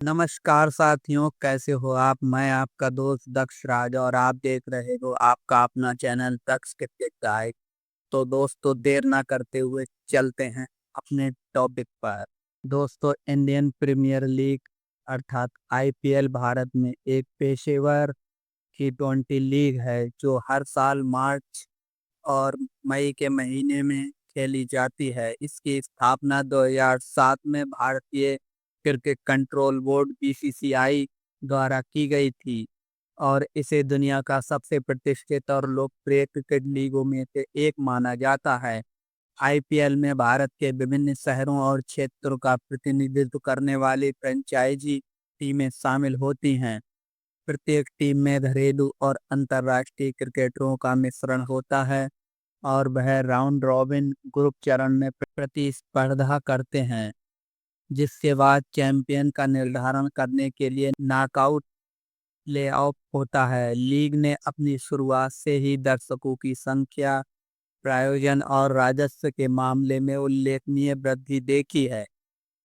नमस्कार साथियों, कैसे हो आप। मैं आपका दोस्त दक्ष राज और आप देख रहे हो आपका अपना चैनल दक्ष क्रिकेट गाइड। तो दोस्तों, देर ना करते हुए चलते हैं अपने टॉपिक पर। दोस्तों, इंडियन प्रीमियर लीग अर्थात आईपीएल भारत में एक पेशेवर T20 लीग है जो हर साल मार्च और मई के महीने में खेली जाती है। इसकी स्थापना 2007 में भारतीय क्रिकेट कंट्रोल बोर्ड बीसीसीआई द्वारा की गई थी और इसे दुनिया का सबसे प्रतिष्ठित और लोकप्रिय क्रिकेट लीगों में से एक माना जाता है। आईपीएल में भारत के विभिन्न शहरों और क्षेत्रों का प्रतिनिधित्व करने वाली फ्रेंचाइजी टीमें शामिल होती हैं। प्रत्येक टीम में घरेलू और अंतर्राष्ट्रीय क्रिकेटरों का मिश्रण होता है और वह राउंड रॉबिन ग्रुप चरण में प्रतिस्पर्धा करते हैं, जिसके बाद चैंपियन का निर्धारण करने के लिए नॉकआउट प्लेऑफ होता है। लीग ने अपनी शुरुआत से ही दर्शकों की संख्या, प्रायोजन और राजस्व के मामले में उल्लेखनीय वृद्धि देखी है।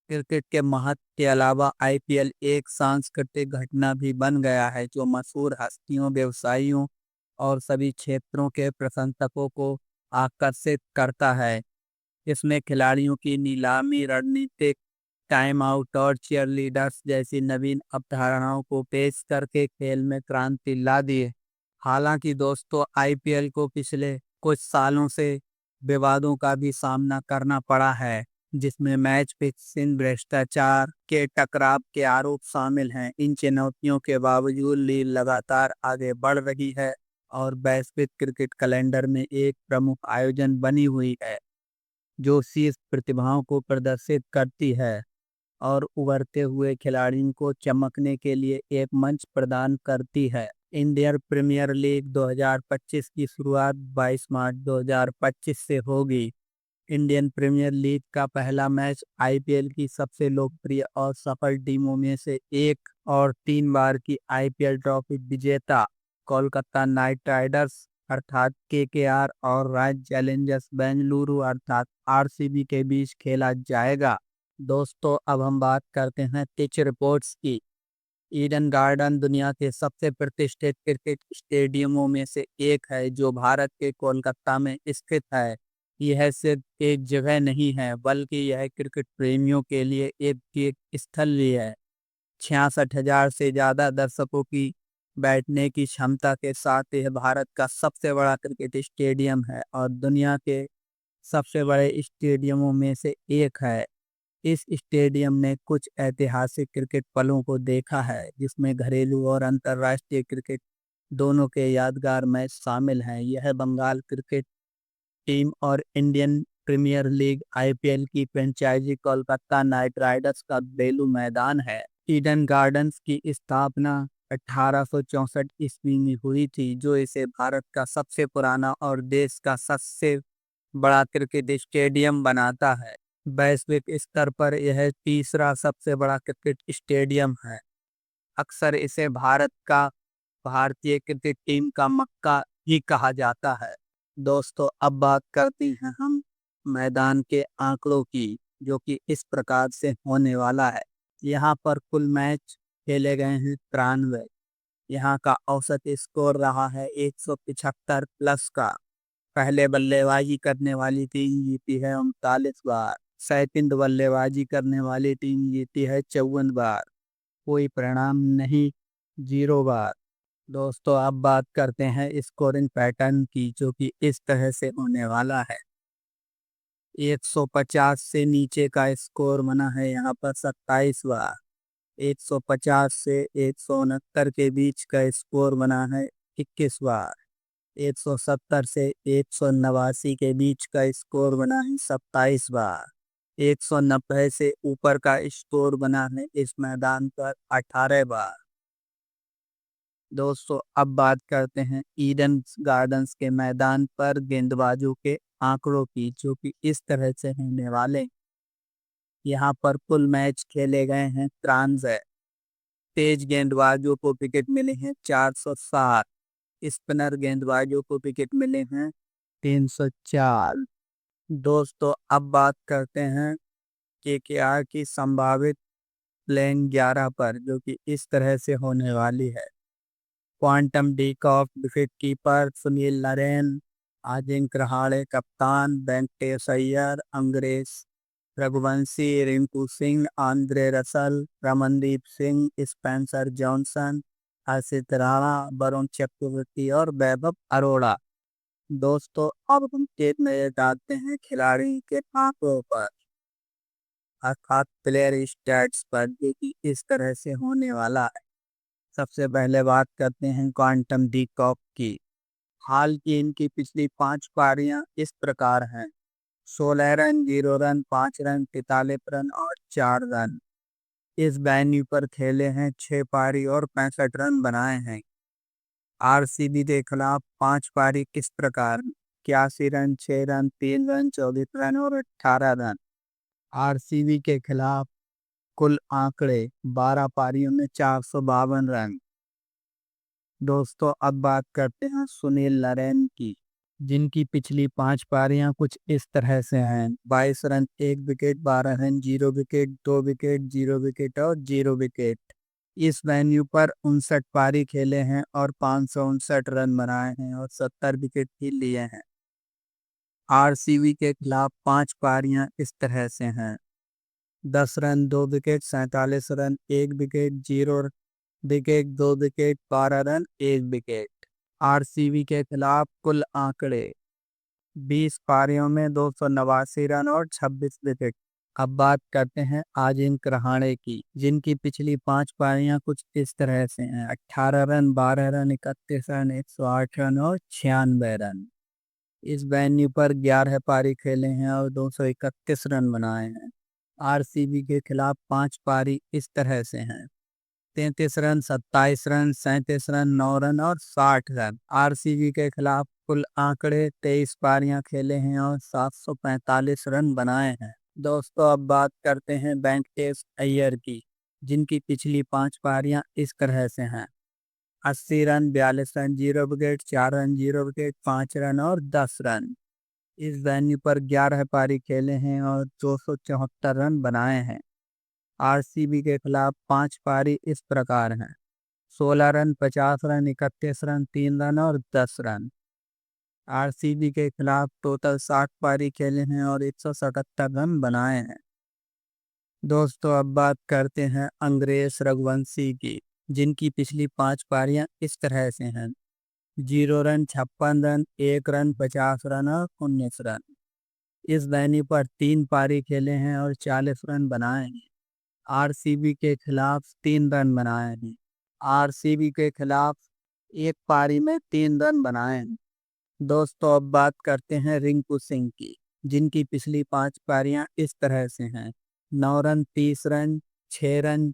क्रिकेट के महत्व के अलावा आईपीएल एक सांस्कृतिक घटना भी बन गया है जो मशहूर हस्तियों, व्यवसायियों और सभी क्षेत्रों के प्रशंसकों को आकर्षित करता है। इसमें खिलाड़ियों की नीलामी, रणनीतिक टाइम आउट और चीयरलीडर्स जैसी नवीन अवधारणाओं को पेश करके खेल में क्रांति ला दी है। हालांकि दोस्तों, आईपीएल को पिछले कुछ सालों से विवादों का भी सामना करना पड़ा है, जिसमें मैच फिक्सिंग, भ्रष्टाचार के टकराव के आरोप शामिल हैं। इन चुनौतियों के बावजूद लीग लगातार आगे बढ़ रही है और वैश्विक क्रिकेट कैलेंडर में एक प्रमुख आयोजन बनी हुई है जो शीर्ष प्रतिभाओं को प्रदर्शित करती है और उभरते हुए खिलाड़ियों को चमकने के लिए एक मंच प्रदान करती है। इंडियन प्रीमियर लीग 2025 की शुरुआत 22 मार्च 2025 से होगी। इंडियन प्रीमियर लीग का पहला मैच आईपीएल की सबसे लोकप्रिय और सफल टीमों में से एक और 3 बार की आईपीएल ट्रॉफी विजेता कोलकाता नाइट राइडर्स अर्थात केकेआर और रॉयल चैलेंजर्स बेंगलुरु अर्थात आरसीबी के बीच खेला जाएगा। दोस्तों, अब हम बात करते हैं पिच रिपोर्ट्स की। ईडन गार्डन दुनिया के सबसे प्रतिष्ठित क्रिकेट स्टेडियमों में से एक है जो भारत के कोलकाता में स्थित है। यह सिर्फ एक जगह नहीं है बल्कि यह क्रिकेट प्रेमियों के लिए एक स्थल भी है। 66,000 से ज्यादा दर्शकों की बैठने की क्षमता के साथ यह भारत का सबसे बड़ा क्रिकेट स्टेडियम है और दुनिया के सबसे बड़े स्टेडियमों में से एक है। इस स्टेडियम ने कुछ ऐतिहासिक क्रिकेट पलों को देखा है, जिसमें घरेलू और अंतर्राष्ट्रीय क्रिकेट दोनों के यादगार मैच शामिल हैं। यह बंगाल क्रिकेट टीम और इंडियन प्रीमियर लीग आईपीएल की फ्रेंचाइजी कोलकाता नाइट राइडर्स का घरेलू मैदान है। ईडन गार्डन्स की स्थापना 1864 ईस्वी में हुई थी, जो इसे भारत का सबसे पुराना और देश का सबसे बड़ा क्रिकेट स्टेडियम बनाता है। वैश्विक स्तर पर यह तीसरा सबसे बड़ा क्रिकेट स्टेडियम है। अक्सर इसे भारत का भारतीय क्रिकेट टीम का मक्का ही कहा जाता है। दोस्तों, अब बात करते हैं हम मैदान के आंकड़ों की, जो कि इस प्रकार से होने वाला है। यहाँ पर कुल मैच खेले गए हैं 93। यहाँ का औसत स्कोर रहा है 175 प्लस का। पहले बल्लेबाजी करने वाली टीम जीती है 39 बार। सेकंड बल्लेबाजी करने वाली टीम जीती है 54 बार। कोई परिणाम नहीं, 0 बार। दोस्तों, अब बात करते हैं स्कोरिंग पैटर्न की, जो कि इस तरह से होने वाला है। 150 से नीचे का स्कोर बना है यहाँ पर 27 बार। 150 से 169 के बीच का स्कोर बना है 21 बार। 170 से 189 के बीच का स्कोर बना है 27 बार। 190 से ऊपर का स्कोर बना है इस मैदान पर 18 बार। दोस्तों, अब बात करते हैं ईडन गार्डन्स के मैदान पर गेंदबाजों के आंकड़ों की, जो कि इस तरह से होने वाले। यहाँ पर कुल मैच खेले गए हैं 93। तेज गेंदबाजों को विकेट मिले हैं 407। स्पिनर गेंदबाजों को विकेट मिले हैं 304। दोस्तों, अब बात करते हैं केकेआर की संभावित प्लेइंग 11 पर, जो कि इस तरह से होने वाली है। Quinton de Kock wicket keeper, Sunil Narine, Ajinkya Rahane कप्तान, Venkatesh Iyer, Angkrish Raghuvanshi, Rinku Singh, Andre Russell, Ramandeep Singh, Spencer Johnson, Harshit Rana, Varun Chakravarthy और वैभव अरोड़ा। दोस्तों अब हम एक नजर डालते हैं खिलाड़ी के आंकड़ों पर, अर्थात प्लेयर स्टैट्स पर, जो कि इस तरह से होने वाला है। सबसे पहले बात करते हैं क्वांटम डी कॉक की। हाल की इनकी पिछली 5 पारियां इस प्रकार हैं: 16 रन, 0 रन, 5 रन, 43 रन और 4 रन। इस वेन्यू पर खेले हैं 6 पारी और 65 रन बनाए हैं। आरसीबी के खिलाफ 5 पारी किस प्रकार: 81 रन, 6 रन, 3 रन, 24 रन और 18 रन। आरसीबी के खिलाफ कुल आंकड़े 12 पारियों में 452 रन। दोस्तों अब बात करते हैं सुनील नरेन की, जिनकी पिछली 5 पारियां कुछ इस तरह से हैं: 22 run, 1 wicket, 12 run, 0 wicket, 2 wicket, 0 wicket और 0 विकेट। इस वेन्यू पर 59 पारी खेले हैं और 559 रन बनाए हैं और 70 विकेट भी लिए हैं। आरसीबी के खिलाफ 5 पारियां इस तरह से हैं: 10 run, 2 wicket, 47 run, 1 wicket, 0 wicket, 2 wicket, 12 run, 1 wicket. RCB के खिलाफ कुल आंकड़े 20 पारियों में 289 रन और 26 विकेट। अब बात करते हैं अजिंक्य रहाणे की, जिनकी पिछली 5 पारियां कुछ इस तरह से हैं: 18 रन, 12 रन, 31 रन, 108 रन और 96 रन। इस वेन्यू पर 11 पारी खेले हैं और 231 रन बनाए हैं। आरसीबी के खिलाफ 5 पारी इस तरह से हैं: 33 रन, 27 रन, 37 रन, 9 रन और 60 रन। आरसीबी के खिलाफ कुल आंकड़े 23 पारियां खेले हैं और 745 रन बनाए हैं। दोस्तों अब बात करते हैं वेंकटेश अय्यर की, जिनकी पिछली 5 पारियां इस तरह से हैं: 80 run, 42 run, 0 wicket, 4 run, 0 wicket, 5 run और 10 रन। इस वेन्यू पर 11 पारी खेले हैं और 274 रन बनाए हैं। आरसीबी के खिलाफ 5 पारी इस प्रकार हैं: 16 रन, 50 रन, 31 रन, 3 रन और 10 रन। आरसीबी के खिलाफ टोटल 60 पारी खेले हैं और 177 रन बनाए हैं। दोस्तों अब बात करते हैं अंग्रेज रघुवंशी की, जिनकी पिछली 5 पारियां इस तरह से हैं: 0 रन, 56 रन, 1 रन, 50 रन और 19 रन। इस वेन्यू पर 3 पारी खेले हैं और 40 रन बनाए हैं। आरसीबी के खिलाफ 3 रन बनाए हैं। आरसीबी के खिलाफ एक पारी में 3 रन बनाए हैं। दोस्तों अब बात करते हैं रिंकू सिंह की, जिनकी पिछली 5 पारियां इस तरह से हैं: 9 रन, 30 रन, 6 रन,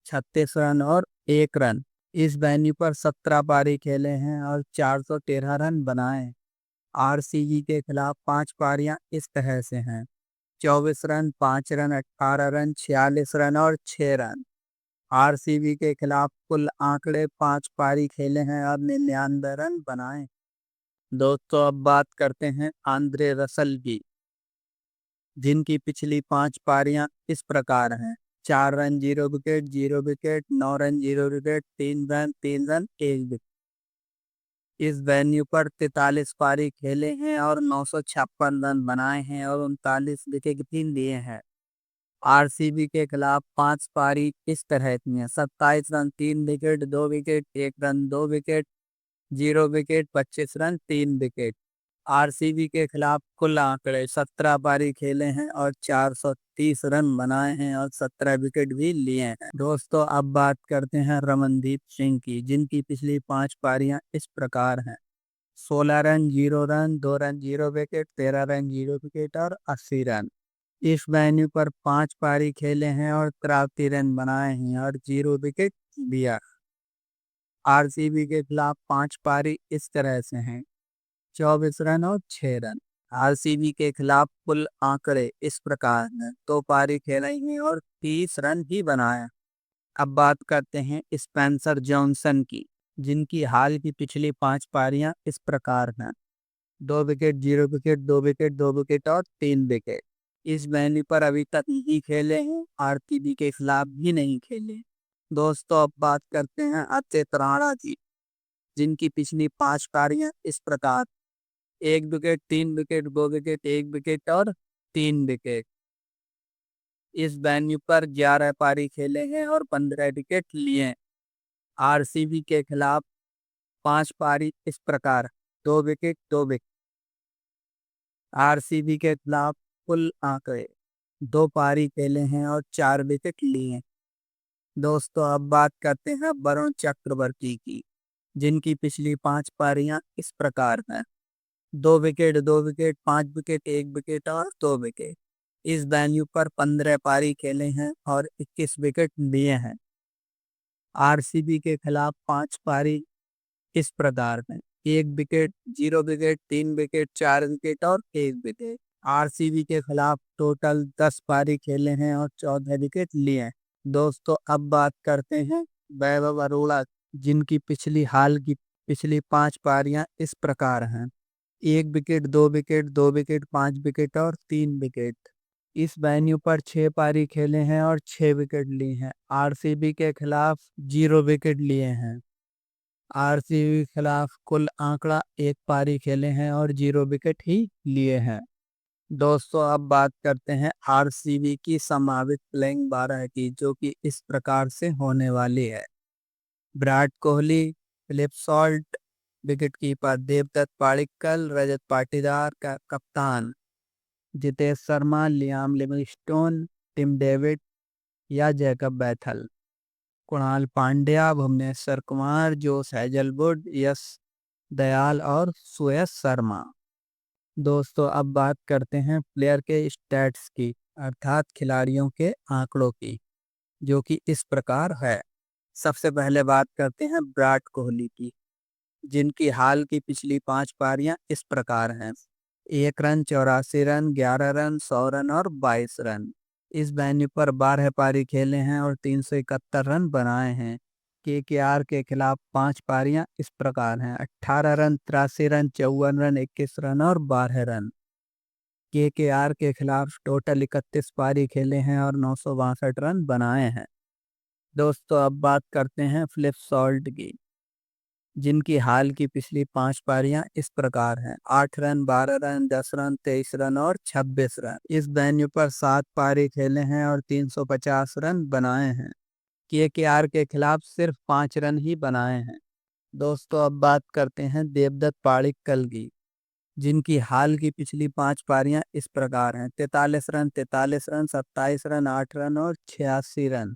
36 रन और 1 रन। इस वेन्यू पर 17 पारी खेले हैं और 413 रन बनाए हैं। आरसीबी के खिलाफ 5 पारियां इस तरह से हैं: 24 रन, 5 रन, 18 रन, 46 रन और 6 रन। आरसीबी के खिलाफ कुल आंकड़े 5 पारी खेले हैं और 99 रन बनाए। दोस्तों अब बात करते हैं आंद्रे रसल की, जिनकी पिछली 5 पारियां इस प्रकार हैं: 4 run, 0 wicket, 0 wicket, 9 run, 0 wicket, 3 run, 3 run, 1 wicket. इस वेन्यू पर 43 पारी खेले हैं और 956 रन बनाए हैं और 39 विकेट भी लिए हैं। आरसीबी के खिलाफ 5 पारी इस तरह की हैं: 27 run, 3 wicket, 2 wicket, 1 run, 2 wicket, 0 wicket, 25 run, 3 wicket. RCB के खिलाफ कुल आंकड़े 17 पारी खेले हैं और 430 रन बनाए हैं और 17 विकेट भी लिए हैं। दोस्तों अब बात करते हैं रमनदीप सिंह की, जिनकी पिछली 5 पारियां इस प्रकार हैं: 16 run, 0 run, 2 run, 0 wicket, 13 run, 0 wicket और 80 रन। इस वेन्यू पर 5 पारी खेले हैं और 83 रन बनाए हैं और 0 विकेट लिया। आरसीबी के खिलाफ 5 पारी इस तरह से हैं: 24 रन और 6 रन। आरसीबी के खिलाफ कुल आंकड़े इस प्रकार हैं: 2 पारी खेले हैं और 30 रन ही बनाए। अब बात करते हैं स्पेंसर जॉनसन की, जिनकी हाल की पिछली 5 पारियां इस प्रकार हैं: 2 विकेट, 0 विकेट, 2 विकेट, 2 विकेट और 3 विकेट। इस वेन्यू पर अभी तक नहीं खेले हैं, आरसीबी के खिलाफ भी नहीं खेले। दोस्तों अब बात करते हैं अक्षित राणा की, जिनकी पिछली 5 पारियां इस प्रकार: 1 विकेट, 3 विकेट, 2 विकेट, 1 विकेट और 3 विकेट। इस वेन्यू पर 11 पारी खेले हैं और 15 विकेट लिए। आरसीबी के खिलाफ 5 पारी इस प्रकार: 2 विकेट, 2 विकेट। आरसीबी के खिलाफ कुल आंकड़े: 2 पारी खेले हैं और 4 विकेट लिए। दोस्तों अब बात करते हैं वरुण चक्रवर्ती की, जिनकी पिछली 5 पारियां इस प्रकार हैं: 2 विकेट, 2 विकेट, 5 विकेट, 1 विकेट और 2 विकेट। इस वेन्यू पर 15 पारी खेले हैं और 21 विकेट लिए हैं। आरसीबी के खिलाफ 5 पारी इस प्रकार हैं: 1 विकेट, 0 विकेट, 3 विकेट, 4 विकेट और 1 विकेट। आरसीबी के खिलाफ टोटल 10 पारी खेले हैं और 14 विकेट लिए हैं। दोस्तों अब बात करते हैं वैभव अरोड़ा, जिनकी पिछली 5 पारियां इस प्रकार हैं: 1 विकेट, 2 विकेट, 2 विकेट, 5 विकेट और 3 विकेट। इस वेन्यू पर 6 पारी खेले हैं और 6 विकेट लिए हैं। आरसीबी के खिलाफ 0 विकेट लिए हैं। आरसीबी के खिलाफ कुल आंकड़ा 1 पारी खेले हैं और 0 विकेट ही लिए हैं। दोस्तों अब बात करते हैं आरसीबी की संभावित प्लेइंग 12 की, जो कि इस प्रकार से होने वाली है: Virat Kohli, Philip Salt, wicket keeper Devdutt Padikkal, Rajat Patidar का कप्तान Jitesh Sharma, Liam Livingstone, Tim David या Jacob Bethell, Krunal Pandya, Bhuvneshwar Kumar, Josh Hazlewood, यश दयाल और सुयश शर्मा। दोस्तों अब बात करते हैं प्लेयर के स्टैट्स की, अर्थात खिलाड़ियों के आंकड़ों की, जो कि इस प्रकार है। सबसे पहले बात करते हैं विराट कोहली की, जिनकी हाल की पिछली 5 पारियां इस प्रकार हैं: 1 रन, 84 रन, 11 रन, 100 रन और 22 रन। इस वेन्यू पर 12 पारी खेले हैं और 371 रन बनाए हैं। केकेआर के खिलाफ 5 पारियां इस प्रकार हैं: 18 रन, 83 रन, 54 रन, 21 रन और 12 रन। केकेआर के खिलाफ टोटल 31 पारी खेले हैं और 962 रन बनाए हैं। दोस्तों अब बात करते हैं फिलिप सॉल्ट की, जिनकी हाल की पिछली 5 पारियां इस प्रकार हैं: 8 रन, 12 रन, 10 रन, 23 रन और 26 रन। इस वेन्यू पर 7 पारी खेले हैं और 350 रन बनाए हैं। केकेआर के खिलाफ सिर्फ 5 रन ही बनाए हैं। दोस्तों अब बात करते हैं देवदत्त पाडिक्कल की, जिनकी हाल की पिछली 5 पारियां इस प्रकार हैं: 43 रन, 43 रन, 27 रन, 8 रन और 86 रन।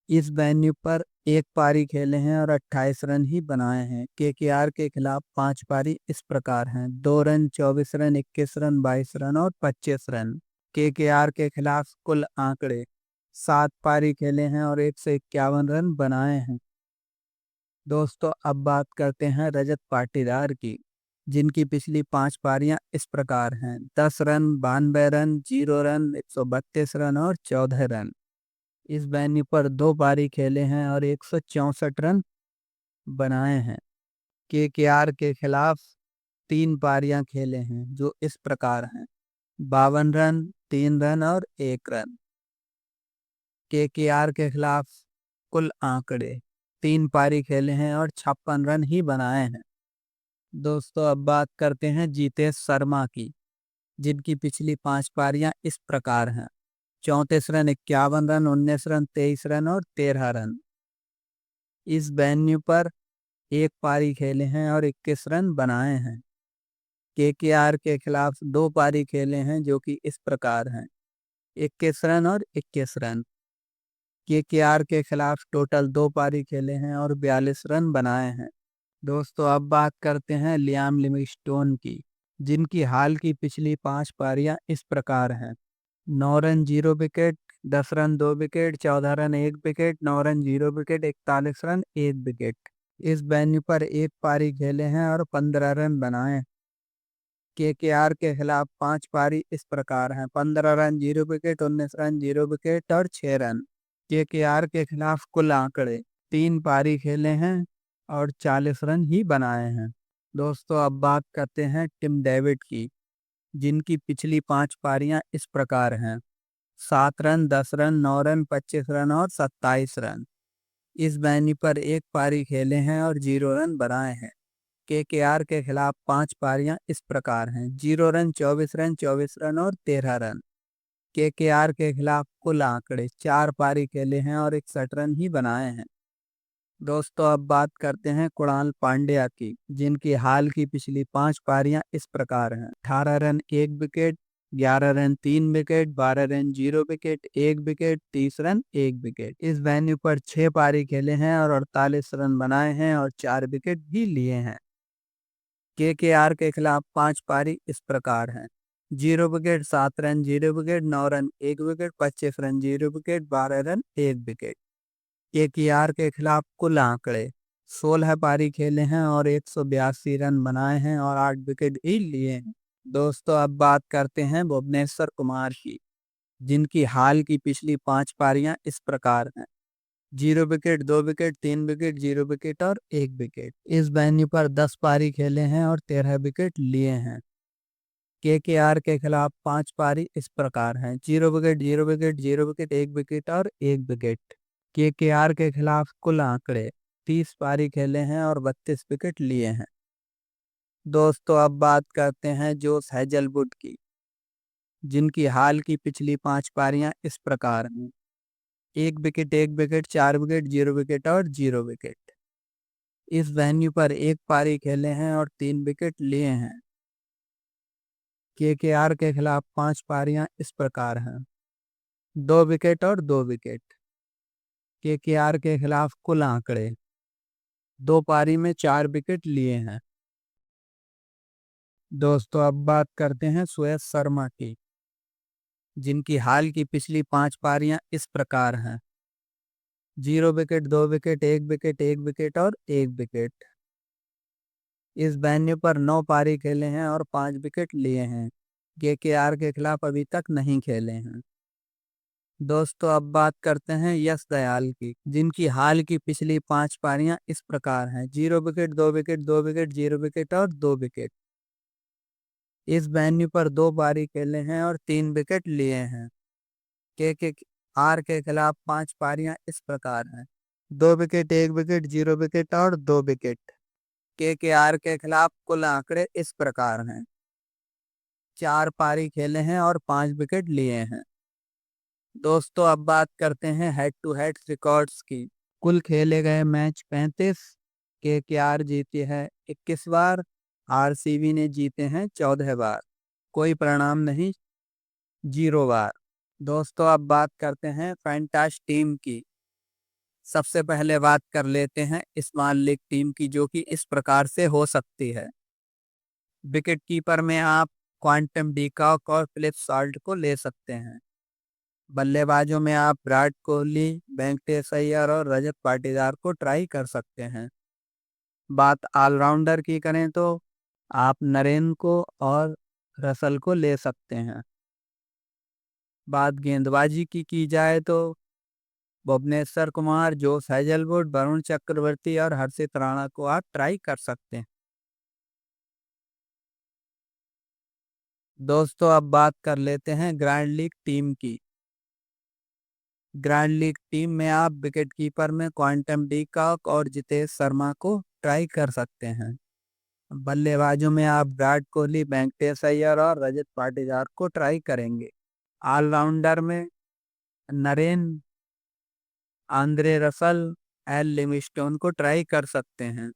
इस वेन्यू पर 1 पारी खेले हैं और 28 रन ही बनाए हैं। केकेआर के खिलाफ 5 पारी इस प्रकार हैं: 2 रन, 24 रन, 21 रन, 22 रन और 25 रन। केकेआर के खिलाफ कुल आंकड़े: 7 पारी खेले हैं और 151 रन बनाए हैं। दोस्तों अब बात करते हैं रजत पाटीदार की, जिनकी पिछली 5 पारियां इस प्रकार हैं: 10 रन, 92 रन, 0 रन, 132 रन और 14 रन। इस वेन्यू पर 2 पारी खेले हैं और 164 रन बनाए हैं। केकेआर के खिलाफ 3 पारियां खेले हैं, जो इस प्रकार हैं: 52 रन, 3 रन और 1 रन। केकेआर के खिलाफ कुल आंकड़े: 3 पारी खेले हैं और 56 रन ही बनाए हैं। दोस्तों अब बात करते हैं जितेश शर्मा की, जिनकी पिछली 5 पारियां इस प्रकार हैं: 34 रन, 51 रन, 19 रन, 23 रन और 13 रन। इस वेन्यू पर 1 पारी खेले हैं और 21 रन बनाए हैं। केकेआर के खिलाफ 2 पारी खेले हैं, जो कि इस प्रकार हैं: 21 रन और 21 रन। केकेआर के खिलाफ टोटल 2 पारी खेले हैं और 42 रन बनाए हैं। दोस्तों अब बात करते हैं लियाम लिविंगस्टोन की, जिनकी हाल की पिछली 5 पारियां इस प्रकार हैं: 9 run, 0 wicket, 10 run, 2 wicket, 14 run, 1 wicket, 9 run, 0 wicket, 41 run, 1 wicket. इस वेन्यू पर 1 पारी खेले हैं और 15 रन बनाए। केकेआर के खिलाफ 5 पारी इस प्रकार हैं: 15 रन, 0 विकेट, 19 रन, 0 विकेट और 6 रन। केकेआर के खिलाफ कुल आंकड़े: 3 पारी खेले हैं और 40 रन ही बनाए हैं। दोस्तों अब बात करते हैं टिम डेविड की, जिनकी पिछली 5 पारियां इस प्रकार हैं: 7 रन, 10 रन, 9 रन, 25 रन और 27 रन। इस वेन्यू पर एक पारी खेले हैं और 0 रन बनाए हैं। केकेआर के खिलाफ 5 पारियां इस प्रकार हैं: 0 रन, 24 रन, 24 रन और 13 रन। केकेआर के खिलाफ कुल आंकड़े: 4 पारी खेले हैं और 61 रन ही बनाए हैं। दोस्तों अब बात करते हैं कुणाल पांड्या की, जिनकी हाल की पिछली 5 पारियां इस प्रकार हैं: 18 run 1 wicket, 11 run 3 wicket, 12 run 0 wicket, 1 wicket, 30 run 1 wicket. इस वेन्यू पर 6 पारी खेले हैं और 48 रन बनाए हैं और 4 विकेट भी लिए हैं। केकेआर के खिलाफ 5 पारी इस प्रकार हैं: 0 wicket, 7 run 0 wicket, 9 run 1 wicket, 25 run 0 wicket, 12 run 1 wicket. KKR के खिलाफ कुल आंकड़े: 16 पारी खेले हैं और 182 रन बनाए हैं और 8 विकेट ही लिए हैं। दोस्तों अब बात करते हैं भुवनेश्वर कुमार की, जिनकी हाल की पिछली 5 पारियां इस प्रकार हैं: 0 विकेट, 2 विकेट, 3 विकेट, 0 विकेट और 1 विकेट। इस वेन्यू पर 10 पारी खेले हैं और 13 विकेट लिए हैं। केकेआर के खिलाफ 5 पारी इस प्रकार हैं: 0 विकेट, 0 विकेट, 0 विकेट, 1 विकेट और 1 विकेट। केकेआर के खिलाफ कुल आंकड़े: 30 पारी खेले हैं और 32 विकेट लिए हैं। दोस्तों अब बात करते हैं जोश हेजलवुड की, जिनकी हाल की पिछली 5 पारियां इस प्रकार हैं: 1 विकेट, 1 विकेट, 4 विकेट, 0 विकेट और 0 विकेट। इस वेन्यू पर एक पारी खेले हैं और 3 विकेट लिए हैं। केकेआर के खिलाफ 5 पारियां इस प्रकार हैं: 2 विकेट और 2 विकेट। केकेआर के खिलाफ कुल आंकड़े: 2 पारी में 4 विकेट लिए हैं। दोस्तों अब बात करते हैं सुयश शर्मा की, जिनकी हाल की पिछली 5 पारियां इस प्रकार हैं: 0 विकेट, 2 विकेट, 1 विकेट, 1 विकेट और 1 विकेट। इस वेन्यू पर 9 पारी खेले हैं और 5 विकेट लिए हैं। केकेआर के खिलाफ अभी तक नहीं खेले हैं। दोस्तों अब बात करते हैं यश दयाल की, जिनकी हाल की पिछली 5 पारियां इस प्रकार हैं: 0 विकेट, 2 विकेट, 2 विकेट, 0 विकेट और 2 विकेट। इस वेन्यू पर 2 पारी खेले हैं और 3 विकेट लिए हैं। केकेआर के खिलाफ 5 पारियां इस प्रकार हैं: 2 विकेट, 1 विकेट, 0 विकेट और 2 विकेट। केकेआर के खिलाफ कुल आंकड़े इस प्रकार हैं: 4 पारी खेले हैं और 5 विकेट लिए हैं। दोस्तों अब बात करते हैं हेड टू हेड रिकॉर्ड्स की। कुल खेले गए मैच 35, केकेआर जीती है 21 बार, आरसीबी ने जीते हैं 14 बार, कोई परिणाम नहीं, 0 बार। दोस्तों अब बात करते हैं फैंटास्टिक टीम की। सबसे पहले बात कर लेते हैं स्मॉल लीग टीम की, जो कि इस प्रकार से हो सकती है। विकेट कीपर में आप क्वांटम डिकॉक और फिलिप सॉल्ट को ले सकते हैं। बल्लेबाजों में आप विराट कोहली, वेंकटेश अय्यर और रजत पाटीदार को ट्राई कर सकते हैं। बात ऑलराउंडर की करें तो आप नरेन को और रसल को ले सकते हैं। बात गेंदबाजी की जाए तो भुवनेश्वर कुमार, जोश हेजलवुड, वरुण चक्रवर्ती और हर्षित राणा को आप ट्राई कर सकते हैं। दोस्तों अब बात कर लेते हैं ग्रैंड लीग टीम की। ग्रैंड लीग टीम में आप विकेट कीपर में क्वांटम डिकॉक और जितेश शर्मा को ट्राई कर सकते हैं। बल्लेबाजों में आप विराट कोहली, वेंकटेश अय्यर और रजत पाटीदार को ट्राई करेंगे। ऑलराउंडर में Narine, Andre Russell, L Livingstone को ट्राई कर सकते हैं।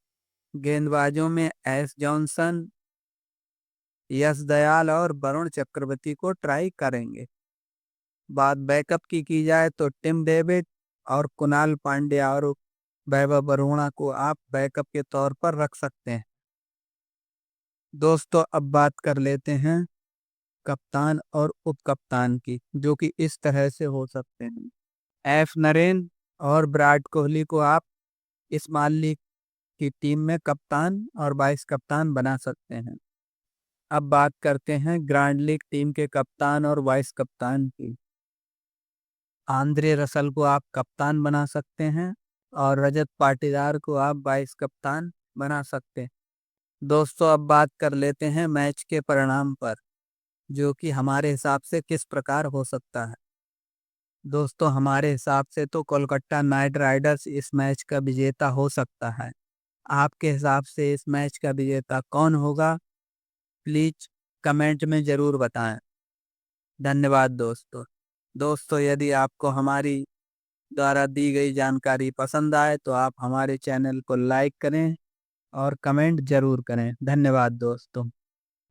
गेंदबाजों में एस जॉनसन, यश दयाल और वरुण चक्रवर्ती को ट्राई करेंगे। बात बैकअप की जाए तो टिम डेविड और कुणाल पांड्या और वैभव वरुणा को आप बैकअप के तौर पर रख सकते हैं। दोस्तों अब बात कर लेते हैं कप्तान और उप कप्तान की, जो कि इस तरह से हो सकते हैं। एफ नरेन और विराट कोहली को आप इस मान लीग की टीम में कप्तान और वाइस कप्तान बना सकते हैं। अब बात करते हैं ग्रैंड लीग टीम के कप्तान और वाइस कप्तान की। आंद्रे रसल को आप कप्तान बना सकते हैं और रजत पाटीदार को आप वाइस कप्तान बना सकते हैं। दोस्तों अब बात कर लेते हैं मैच के परिणाम पर। जो कि हमारे हिसाब से किस प्रकार हो सकता है। दोस्तों, हमारे हिसाब से तो कोलकाता नाइट राइडर्स इस मैच का विजेता हो सकता है। आपके हिसाब से इस मैच का विजेता कौन होगा? प्लीज कमेंट में ज़रूर बताएं। धन्यवाद दोस्तों। दोस्तों, यदि आपको हमारी द्वारा दी गई जानकारी पसंद आए तो आप हमारे चैनल को लाइक करें और कमेंट जरूर करें। धन्यवाद दोस्तों।